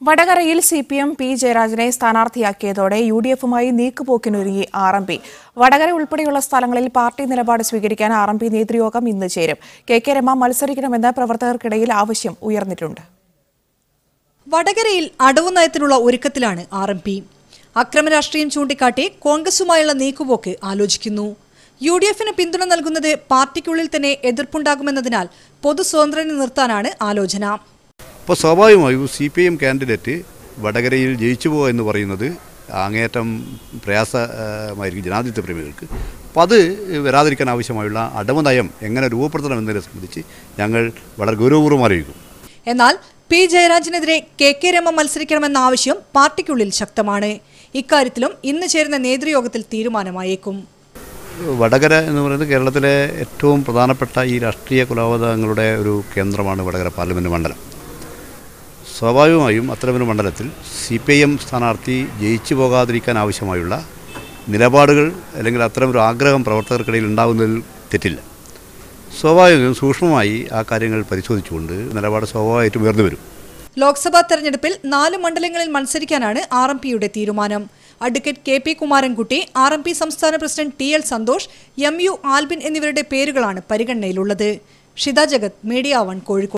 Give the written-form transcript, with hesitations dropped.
വടകരയിൽ CPM P ജയരാജനെ സ്ഥാനാർത്ഥിയാക്കിയതോടെ യുഡിഎഫുമായി നീക്കുപോക്കിനൊരുങ്ങി RMP. Vadakara ഉൾപ്പെടെയുള്ള സ്ഥലങ്ങളിൽ പാർട്ടി നിലപാട് സ്വീകരിക്കാൻ ആർഎംപി നേതൃയോഗം ഇന്ന് ചേരും. കെ രമ മത്സരിക്കണമെന്ന് പ്രവർത്തകർക്കിടയിൽ ആവശ്യം ഉയർന്നിട്ടുണ്ട്. വടകരയിൽ അടവു നയത്തിനുള്ള ഒരുക്കത്തിലാണ് ആർഎംപി. അക്രമരാഷ്ട്രീയം ചൂണ്ടിക്കാട്ടി കോൺഗ്രസുമായുള്ള നീക്കുപോക്ക് ആലോചിക്കുന്നു. യുഡിഎഫിന് പിന്തുണ നൽകുന്നത് പാർട്ടിക്കുള്ളിൽ തന്നെ എതിർപ്പുണ്ടാകുമെന്നതിനാൽ പൊതു സ്വതന്ത്രനെ നിർത്താനാണ് ആലോചന. അപ്പോൾ സ്വാഭാവികമായും CPM കാൻഡിഡേറ്റ് വടകരയിൽ ജയിച്ചു പോകുക എന്ന് പറയുന്നത് അങ്ങേയറ്റം പ്രയാസമായിരിക്കും ജനാധിപത്യ പ്രേമികൾക്ക്. അപ്പോൾ അത് വരാതിരിക്കാൻ ആവശ്യമായുള്ള അടവ് നയം എങ്ങനെ രൂപപ്പെടുത്തണം എന്നതിനെ സംബന്ധിച്ച് ഞങ്ങൾ വളരെ ഗൗരവപൂർവ്വം ആലോചിക്കും. എന്നാൽ പി ജയരാജനെതിരെ കെ രമ മത്സരിക്കണമെന്ന ആവശ്യം പാർട്ടിക്കുള്ളിൽ ശക്തമാണ്. ഇക്കാര്യത്തിലും ഇന്ന് ചേരുന്ന നേതൃയോഗത്തിൽ തീരുമാനമായേക്കും. വടകര എന്ന് പറയുന്നത് കേരളത്തിലെ ഏറ്റവും പ്രധാനപ്പെട്ട ഈ രാഷ്ട്രീയ കൊലപാതകങ്ങളുടെ ഒരു കേന്ദ്രമാണ് വടകര പാർലമെൻറ്റ് മണ്ഡലം. സ്വാഭാവികമായും അത്തരമൊരു മണ്ഡലത്തിൽ CPM സ്ഥാനാർത്ഥി ജയിച്ചു പോകാതിരിക്കാൻ ആവശ്യമായുള്ള നിലപാടുകൾ അല്ലെങ്കിൽ അത്തരമൊരു ആഗ്രഹം പ്രവർത്തകർക്കിടയിൽ ഉണ്ടാകുന്നതിൽ തെറ്റില്ല. സ്വാഭാവികമായും സൂക്ഷ്മമായി ആ കാര്യങ്ങൾ പരിശോധിച്ചുകൊണ്ട് നിലപാട് സ്വാഭാവികമായിട്ടും ഉയർന്നു വരും. ലോക്സഭാ തെരഞ്ഞെടുപ്പിൽ 4 മണ്ഡലങ്ങളിൽ മത്സരിക്കാനാണ് ആർഎംപിയുടെ തീരുമാനം. അഡ്വക്കേറ്റ് KP കുമാരൻകുട്ടി, ആർഎംപി സംസ്ഥാന president TL Santhosh, MU Albin എന്നിവരുടെ പേരുകളാണ് പരിഗണനയിലുള്ളത്. ഷിത ജഗത്, മീഡിയ 1 കോഴിക്കോട്.